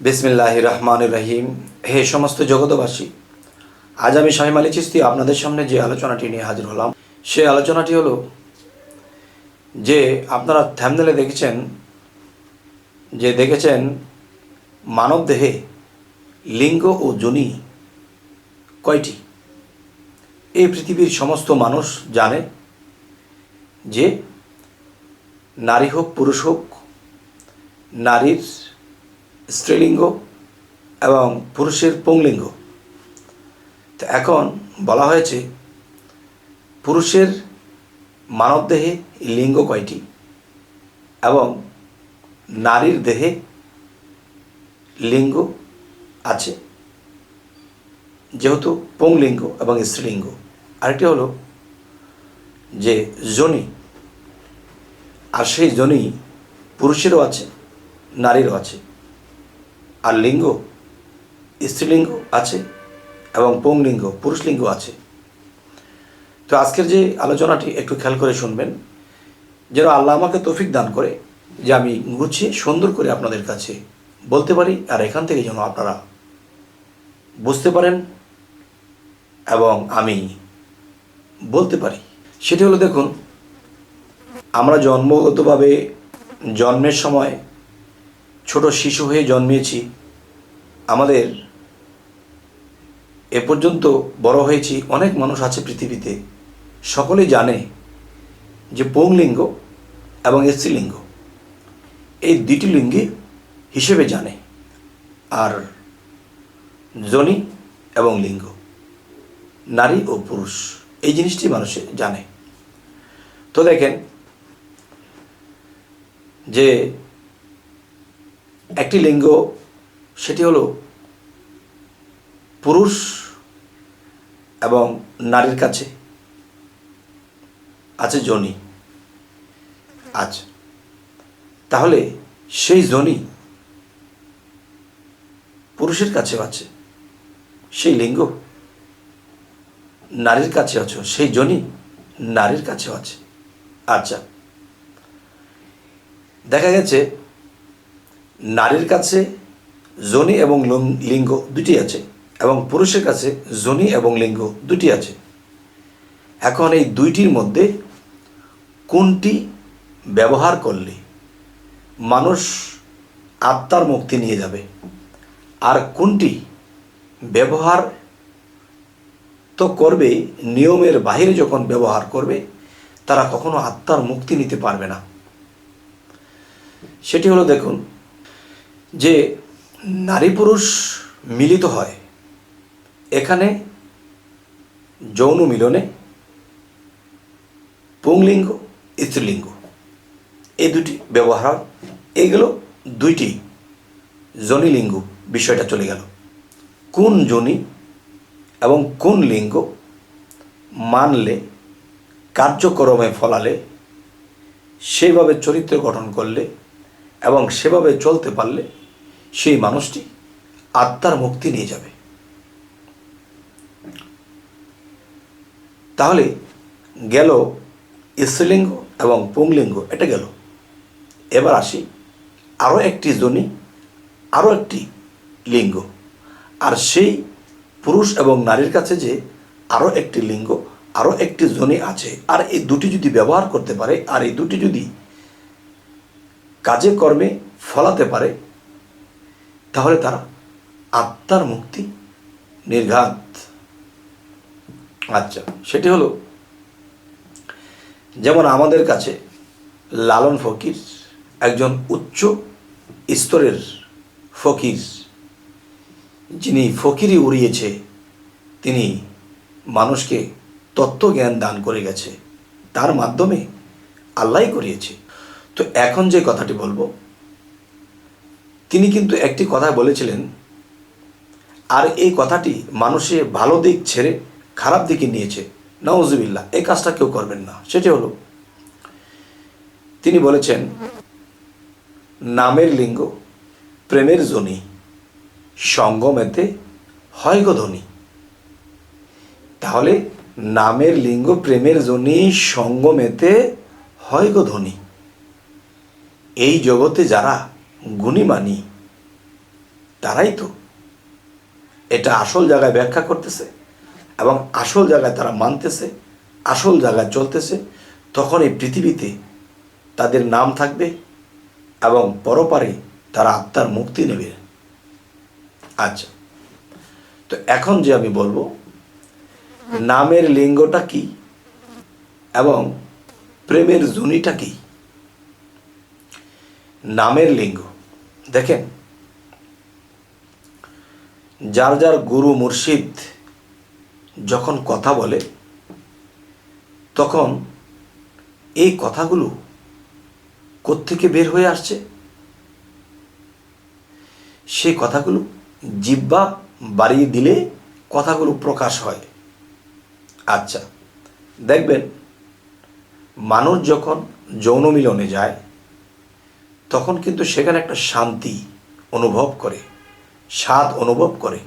বিসমিল্লাহির রহমানির রহিম। হে সমস্ত জগতবাসী, আজ আমি শামীম আলী চিশতি আপনাদের সামনে যে আলোচনাটি নিয়ে হাজির হলাম, সেই আলোচনাটি হলো যে আপনারা থাম্বনেলে দেখেছেন মানব দেহে লিঙ্গ ও যোনি কয়টি। এই পৃথিবীর সমস্ত মানুষ জানে যে নারী হোক পুরুষ হোক, নারীর স্ত্রীলিঙ্গ এবং পুরুষের পুংলিঙ্গ। তো এখন বলা হয়েছে পুরুষের মানবদেহে লিঙ্গ কয়টি এবং নারীর দেহে লিঙ্গ আছে, যেহেতু পুংলিঙ্গ এবং স্ত্রীলিঙ্গ। আরেকটি হলো যে যোনি, আর সেই যোনি পুরুষেরও আছে নারীরও আছে, আর লিঙ্গ স্ত্রীলিঙ্গ আছে এবং পুংলিঙ্গ পুরুষলিঙ্গ আছে। তো আজকের যে আলোচনাটি একটু খেয়াল করে শুনবেন, যেন আল্লাহ আমাকে তৌফিক দান করে যে আমি গুছিয়ে সুন্দর করে আপনাদের কাছে বলতে পারি, আর এখান থেকে যেন আপনারা বুঝতে পারেন এবং আমি বলতে পারি। সেটি হলো, দেখুন, আমরা জন্মগতভাবে জন্মের সময় ছোট শিশু হয়ে জন্মেছি, আমাদের এ পর্যন্ত বড় হয়েছি। অনেক মানুষ আছে পৃথিবীতে, সকলেই জানে যে পুংলিঙ্গ এবং স্ত্রীলিঙ্গ এই দুটি লিঙ্গে হিসেবে জানে, আর যোনি এবং লিঙ্গ নারী ও পুরুষ এই জিনিসটি মানুষে জানে। তো দেখেন যে একটি লিঙ্গ, সেটি হলো পুরুষ এবং নারীর কাছে আছে যোনি। আচ্ছা, তাহলে সেই যোনি পুরুষের কাছেও আছে, সেই লিঙ্গ নারীর কাছে আছে, সেই যোনি নারীর কাছেও আছে। আচ্ছা, দেখা গেছে নারীর কাছে যোনি এবং লিঙ্গ দুটি আছে এবং পুরুষের কাছে যোনি এবং লিঙ্গ দুটি আছে। এখন এই দুইটির মধ্যে কোনটি ব্যবহার করলে মানুষ আত্মার মুক্তি নিয়ে যাবে, আর কোনটি ব্যবহার তো করবে, নিয়মের বাইরে যখন ব্যবহার করবে তারা কখনো আত্মার মুক্তি নিতে পারবে না। সেটি হলো, দেখুন, যে নারী পুরুষ মিলিত হয়, এখানে যৌন মিলনে পুংলিঙ্গ স্ত্রীলিঙ্গ এই দুটি ব্যবহার, এগুলো দুইটি যোনিলিঙ্গ বিষয়টা চলে গেল। কোন যোনি এবং কোন লিঙ্গ মানলে, কার্যক্রমে ফলালে, সেভাবে চরিত্র গঠন করলে এবং সেভাবে চলতে পারলে সেই মানুষটি আত্মার মুক্তি নিয়ে যাবে। তাহলে গেল স্ত্রীলিঙ্গ এবং পুংলিঙ্গ, এটা গেল। এবার আসি আরও একটি যোনি, আরও একটি লিঙ্গ, আর সেই পুরুষ এবং নারীর কাছে যে আরও একটি লিঙ্গ, আরও একটি যোনি আছে, আর এই দুটি যদি ব্যবহার করতে পারে, আর এই দুটি যদি কাজে কর্মে ফলাতে পারে, তাহলে তারা আত্মার মুক্তি নির্ঘাত। আচ্ছা, সেটি হলো, যেমন আমাদের কাছে লালন ফকির একজন উচ্চ স্তরের ফকির, যিনি ফকিরি উড়িয়েছে, তিনি মানুষকে তত্ত্বজ্ঞান দান করে গেছে, তার মাধ্যমে আল্লাহ করিয়েছে। তো এখন যে কথাটি বলবো, তিনি কিন্তু একটি কথা বলেছিলেন, আর এই কথাটি মানুষে ভালো দিক ছেড়ে খারাপ দিকে নিয়েছে। নাউজুবিল্লাহ, এই কাজটা কেউ করবেন না। সেটি হলো, তিনি বলেছেন, নামের লিঙ্গ প্রেমের যোনি, সঙ্গমেতে হয় গো ধনী। তাহলে নামের লিঙ্গ প্রেমের যোনি, সঙ্গমেতে হয় গো ধনী। এই জগতে যারা গুণী মানি, তারাই তো এটা আসল জায়গায় ব্যাখ্যা করতেছে এবং আসল জায়গায় তারা মানতেছে, আসল জায়গায় চলতেছে। তখন এই পৃথিবীতে তাদের নাম থাকবে এবং পরপারে তারা আত্মার মুক্তি নেবে। আচ্ছা, তো এখন যে আমি বলবো নামের লিঙ্গটা কি এবং প্রেমের জুনিটা কি। নামের লিঙ্গ দেখেন, যার যার গুরু মুর্শিদ যখন কথা বলে তখন এই কথাগুলো কোত্থেকে বের হয়ে আসছে? সেই কথাগুলো জিহ্বা বাড়িয়ে দিলে কথাগুলো প্রকাশ হয়। আচ্ছা, দেখবেন মানুষ যখন যৌন মিলনে যায় তখন কিন্তু সেখানে একটা শান্তি অনুভব করে, স্বাদ অনুভব করে।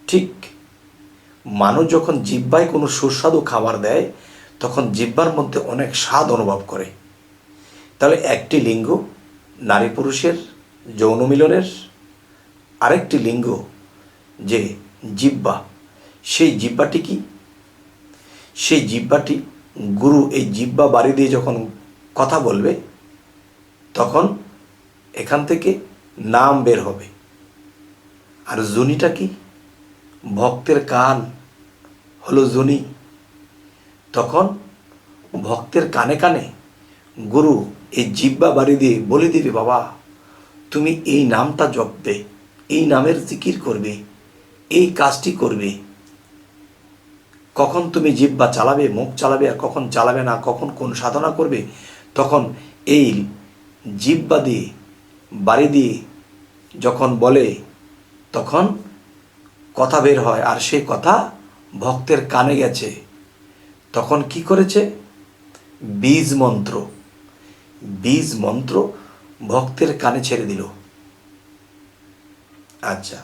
ঠিক মানুষ যখন জিহ্বায় কোনো সুস্বাদু খাবার দেয় তখন জিহ্বার মধ্যে অনেক স্বাদ অনুভব করে। তাহলে একটি লিঙ্গ নারী পুরুষের যৌন মিলনের, আরেকটি লিঙ্গ যে জিহ্বা, সেই জিহ্বাটি কি? সেই জিহ্বাটি গুরু এই জিহ্বা বাড়ি দিয়ে যখন কথা বলবে তখন এখান থেকে নাম বের হবে। আর জুনিটা কি? ভক্তের কান হলো জুনি। তখন ভক্তের কানে কানে গুরু এই জিহ্বা বাড়ি দিয়ে বলে দিবে, বাবা তুমি এই নামটা জপবে, এই নামের জিকির করবে, এই কাজটি করবে। কখন তুমি জিহ্বা চালাবে, মুখ চালাবে, আর কখন চালাবে না, কখন কোন সাধনা করবে, তখন এই জিহ্বা দিয়ে বাড়ি দিয়ে যখন বলে তখন কথা বের হয়। আর সেই কথা ভক্তের কানে গেছে, তখন কি করেছে? বীজ মন্ত্র ভক্তের কানে ছেড়ে দিল। আচ্ছা,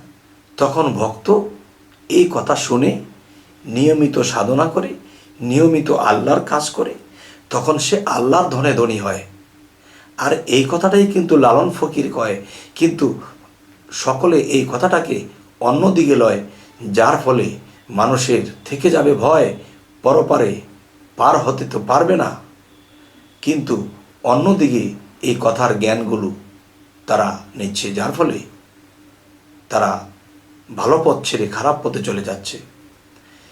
তখন ভক্ত এই কথা শুনে নিয়মিত সাধনা করে, নিয়মিত আল্লাহর কাজ করে, তখন সে আল্লাহর ধনে ধনী হয়। আর এই কথাটাই কিন্তু লালন ফকির কয়, কিন্তু সকলে এই কথাটাকে অন্যদিকে লয়, যার ফলে মানুষের থেকে যাবে ভয়, পরপারে পার হতে তো পারবে না, কিন্তু অন্যদিকে এই কথার জ্ঞানগুলো তারা নিচ্ছে, যার ফলে তারা ভালো পথ ছেড়ে খারাপ পথে চলে যাচ্ছে।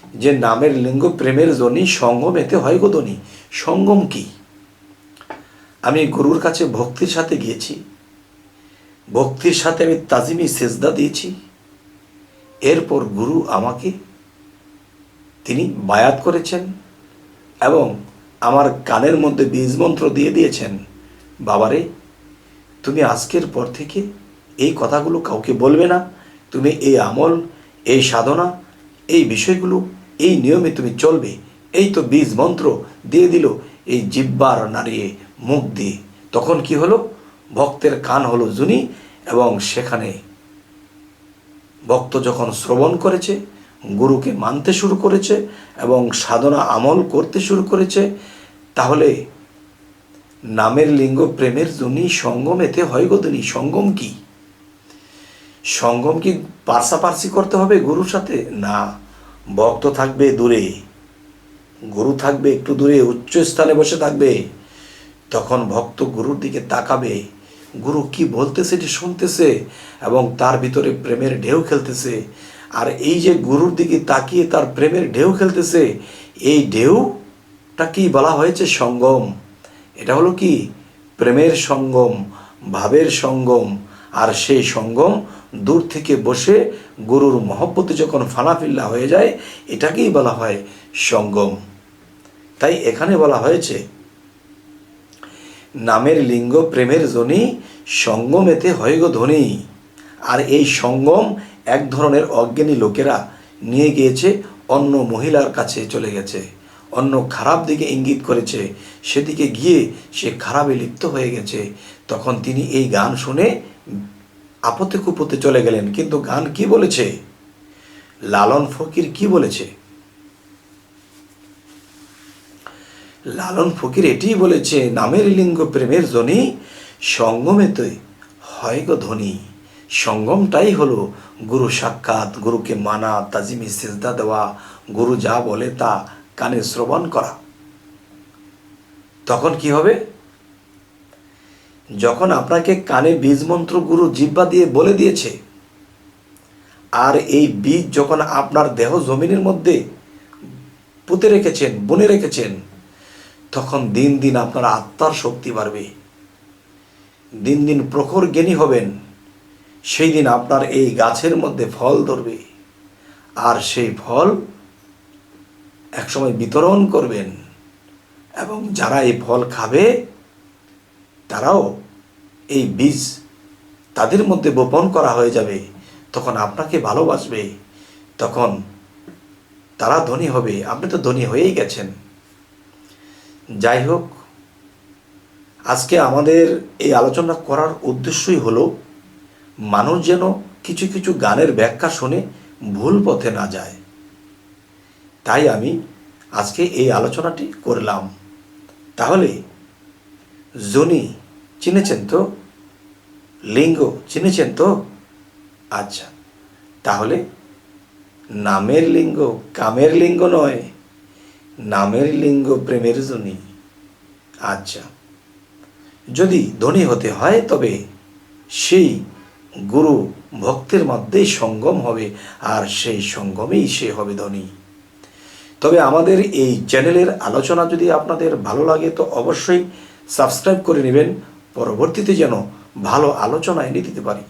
যে নামের লিঙ্গ প্রেমের জনি, সঙ্গম এতে হয় গো ধনী। সঙ্গম কি? আমি গুরুর কাছে ভক্তির সাথে গিয়েছি, ভক্তির সাথে আমি তাজিমি সেজদা দিয়েছি, এরপর গুরু আমাকে তিনি বায়াত করেছেন এবং আমার কানের মধ্যে বীজ মন্ত্র দিয়ে দিয়েছেন, বাবারে তুমি আজকের পর থেকে এই কথাগুলো কাউকে বলবে না, তুমি এই আমল, এই সাধনা, এই বিষয়গুলো, এই নিয়মে তুমি চলবে। এই তো বীজ মন্ত্র দিয়ে দিল এই জিহ্বার নাড়িয়ে মুখ দিয়ে। তখন কি হলো? ভক্তের কান হলো জুনি এবং সেখানে ভক্ত যখন শ্রবণ করেছে, গুরুকে মানতে শুরু করেছে এবং সাধনা আমল করতে শুরু করেছে, তাহলে নামের লিঙ্গ প্রেমের জুনি, সঙ্গম এতে হয় গো ধনী। সঙ্গম কি? সঙ্গম কি পার্সাপার্সি করতে হবে গুরুর সাথে? না, ভক্ত থাকবে দূরে, গুরু থাকবে একটু দূরে, উচ্চ স্থানে বসে থাকবে। তখন ভক্ত গুরুর দিকে তাকাবে, গুরু কি বলতেছে এটি শুনতেছে এবং তার ভিতরে প্রেমের ঢেউ খেলতেছে। আর এই যে গুরুর দিকে তাকিয়ে তার প্রেমের ঢেউ খেলতেছে, এই ঢেউটা কি বলা হয়েছে? সঙ্গম। এটা হলো কি? প্রেমের সঙ্গম, ভাবের সঙ্গম। আর সেই সঙ্গম দূর থেকে বসে গুরুর মহব্বতে যখন ফানাফিল্লা হয়ে যায়, এটাকেই বলা হয় সঙ্গম। তাই এখানে বলা হয়েছে নামের লিঙ্গ প্রেমের জনি, সঙ্গমেতে হয় গো ধনী। আর এই সঙ্গম এক ধরনের অজ্ঞানী লোকেরা নিয়ে গিয়েছে, অন্য মহিলার কাছে চলে গেছে, অন্য খারাপ দিকে ইঙ্গিত করেছে, সেদিকে গিয়ে সে খারাপে লিপ্ত হয়ে গেছে। তখন তিনি এই গান শুনে আপতে কুপতে চলে গেলেন। কিন্তু গান কি বলেছে? লালন ফকির কি বলেছে? লালন ফকির এটিই বলেছে, নামের লিঙ্গ প্রেমের জনি, সঙ্গমেতে হয় গো ধনী। সঙ্গমটাই হলো গুরু সাক্ষাৎ, গুরুকে মানা, তাজিমি সিজদা দেওয়া, গুরু যা বলে তা কানে শ্রবণ করা। তখন কি হবে? যখন আপনাকে কানে বীজ মন্ত্র গুরু জিহ্বা দিয়ে বলে দিয়েছে, আর এই বীজ যখন আপনার দেহ জমিনের মধ্যে পুঁতে রেখেছেন, বুনে রেখেছেন, তখন দিন দিন আপনার আত্মার শক্তি বাড়বে, দিন দিন প্রখর জ্ঞানী হবেন। সেই দিন আপনার এই গাছের মধ্যে ফল ধরবে, আর সেই ফল একসময় বিতরণ করবেন, এবং যারা এই ফল খাবে তারাও এই বীজ তাদের মধ্যে বপন করা হয়ে যাবে। তখন আপনাকে ভালোবাসবে, তখন তারা ধনী হবে। আপনি তো ধনী হয়েই গেছেন। যাই হোক, আজকে আমাদের এই আলোচনা করার উদ্দেশ্যই হলো মানুষ যেন কিছু কিছু গানের ব্যাখ্যা শুনে ভুল পথে না যায়। তাই আমি আজকে এই আলোচনাটি করলাম। তাহলে যোনি চিনেছেন তো? লিঙ্গ চিনেছেন তো? আচ্ছা, তাহলে নামের লিঙ্গ কামের লিঙ্গ নয়, নামের লিঙ্গ প্রেমের যোনি। আচ্ছা, যদি ধনী হতে হয় তবে সেই গুরু ভক্তের মধ্যেই সঙ্গম হবে, আর সেই সঙ্গমেই সে হবে ধনী। তবে আমাদের এই চ্যানেলের আলোচনা যদি আপনাদের ভালো লাগে তো অবশ্যই সাবস্ক্রাইব করে নেবেন, পরবর্তীতে যেন ভালো আলোচনা এনে দিতে পারি।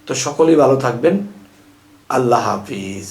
তো সকলেই ভালো থাকবেন। আল্লাহ হাফিজ।